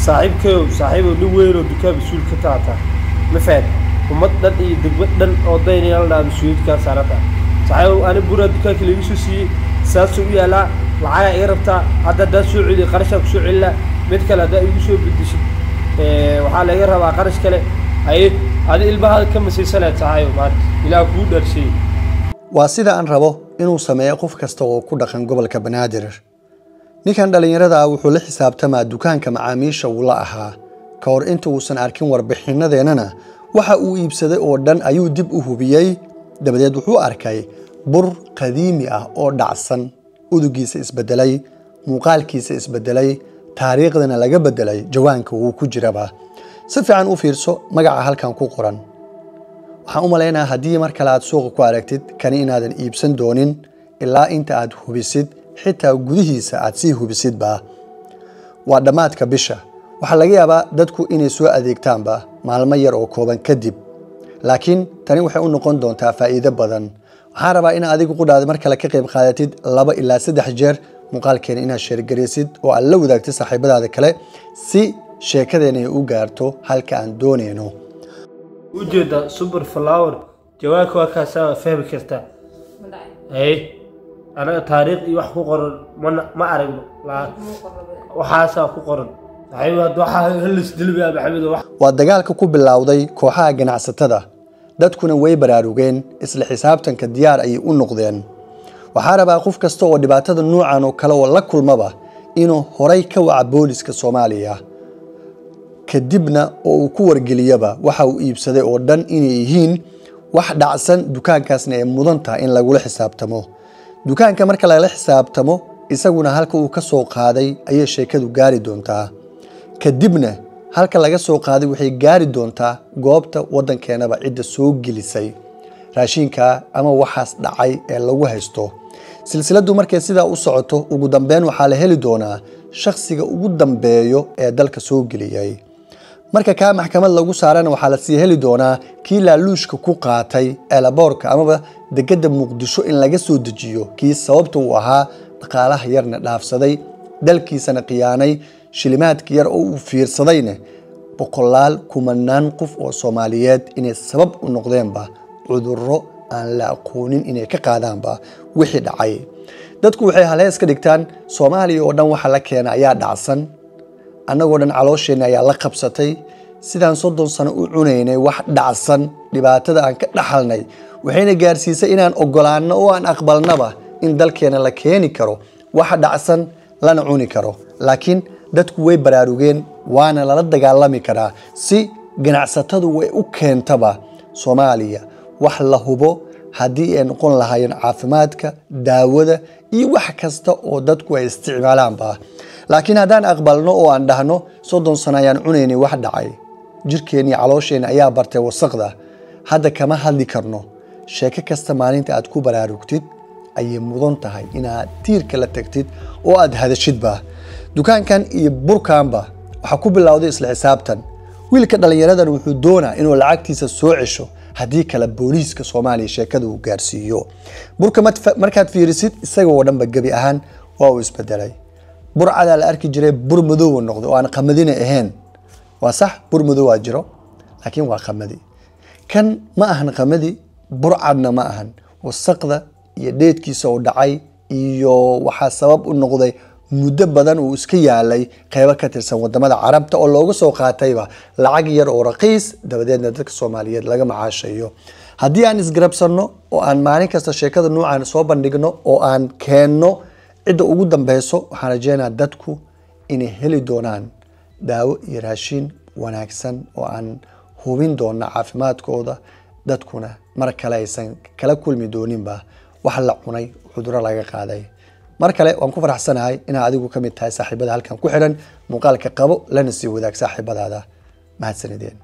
صاحب ودوين ودكاب سول كتاتا مفاد ومدن إيه دقبدن أو دين يلا مسويد كاسارتا صاحب أنا برا دكاك اللي يسوسي ساسوي على العيا إيربتا هذا ده سعودي قرشك سعيلا متكلا ده يسوي بديش وحاله يرها قرش كله هاي هذه البهاد كم سلسلة صاحب بعد إلى كودر شيء واسيدا أن ربو إنه سماه قف كستو كودا خن قبل كبنادر ninkan dhalinyarada wuxuu la xisaabtamaa dukaanka macaamiisha uu la ahaa ka hor inta uusan arkin warbixinadeenana waxa uu iibsaday oo dhan ayuu dib u hubiyay dabadeed wuxuu arkay bur qadiimi ah oo dhacsan udugiisa isbedelay muuqaalkiisa isbedelay taariikhdana laga bedelay jawaanka uu ku jiraba si fiican u fiirso magaca halkan ku qoran waxaan u maleynayaa haddii mar kale aad suuqa ku aragtid kani inaadan iibsan doonin ilaa inta aad hubisid xitaa gudihiisa aad sii hubisidba waa dhamaadka bisha waxa laga yaabaa dadku inay soo adeegtaanba maalmo yar oo kooban kadib laakiin tani waxay u noqon doontaa faa'iido badan waxaan rabaa in adigu qudhaad mar kale ka qayb qaadatid 2 ilaa 3 jeer muuqaalkeena inaad share gareysid oo aad la wadaagtid saaxiibadaada kale si sheekadeena ay u gaarto halka aan dooneyno ujeeda super flower jawaabka waa kaasa fahmi kartaa أنا تاريخ يوحكو قرن ما أعرف لا وحاسة كو قرن أيوة دوحة هلس دلبي أبي حميد ودجالك كوب اللاودي كوحة جناح ستدا دتكون وي براروجين إسل حسابتن كديار أي النقدين وحارب أخوف كستو ودبعت هذا النوع عنو كلا ولا كل مبا إنه هريك وعبوليس كصومالية كدبنا وكور جليبا وحاو يبصدق ودن إني يهين واحد عسن دكان كاسنا مدنتا إن لقول حسابتمو dukaanka marka la xisaabtamo isaguna halka uu ka soo qaaday ayay sheekadu gaari doontaa kadibna halka laga soo qaaday waxay gaari doontaa goobta wadankeenaba cid soo gelisay raashinka ama waxaas dhacay ee lagu haysto silsiladu markay sida u socoto ugu dambeyn waxa la heli doonaa shakhsiga ugu dambeeyo ee dalka soo geliyay marka ka maxkamad lagu saarana waxa la sii heli doonaa kii laaluushka ku qaatay elaboorka amaba degada muqdisho in laga soo dejiyo kii sababta uu ahaa dhaqaalaha yarna dhaafsaday dalkiisana qiyaanay shilimaadka yar oo uu fiirsadayna boqolaal kumanaan qof oo Soomaaliyeed inay sabab u noqdeenba cudurro aan la aqoonin inay ka qaadaanba wixii dhacay dadku waxay halees ka dhigtaan Soomaaliya oo dhan waxa la keenay ayaa dhacsan annagoo dhan caloosheenna ayaa la qabsatay sidaan 30 sano u cunaynay wax dhacsan dhibaatada aan ka dhaxalnay waxayna gaarsiisay inaan ogolaano oo aan aqbalnaba in dalkeena la keeni karo wax dhacsan lana cuni karo laakiin dadku way baraarugeen waana la dagaalami karaa si ganacsatadu way u keentaba Soomaaliya wax la hubo haddii ay noqon lahaayeen caafimaadka daawada iyo wax kasta oo dadku ay isticmaalaanba laakiin haddaan aqbalno oo aan dhahno 30 sano ayaan cunaynay wax dhacay jirkeena iyo caloosheenna ayaa bartay wasaqda hadda kama hadli karno sheeko kasta maalinta aad ku baraarugtid ayay mudan tahay inaad tiirka la tagtid oo aad hadashidba dukaankan iyo burkaanba waxa ku bilowday isla xisaabtan wiilka dhalinyaradan wuxuu doonaa inuu lacagtiisa soo cesho haddii kala booliiska Soomaaliya sheekada uu gaarsiiyo burka markaad fiirisid isaga oo dhanba gabi ahaan waa uu isbedelay burcada la arki jiray bur madow noqday oo aan qamadina ahayn waa sax bur madow waa jiro laakiin waa qamadi kan ma ahan qamadi burcadna ma ahan wasaqda iyo dheedkiisa oo dhacay iyo waxa sabab u noqday muddo badan oo iska yaalay qayb ka tirsan wadamada Carabta oo looga soo qaatayba lacag yar oo raqiis dabadeedna dadka Soomaaliyeed laga macaashayo haddii aan isgarabsano oo aan maalin kasta sheekada noocan soo bandhigno oo aan keenno cid ugu dambayso waxaan rajaynayaa dadku inay heli doonaan daawo iyo raashin wanaagsan oo aan hubin doona caafimaadkooda dadkuna mar kale aysan kala kulmi dooninba wax la cunay cudurro laga qaaday mar kale waan ku faraxsanahay inaad adigu kamid tahay saaxiibada halkan ku xiran muuqaalka qabo lana sii wadaag saaxiibadaada mahadsanideen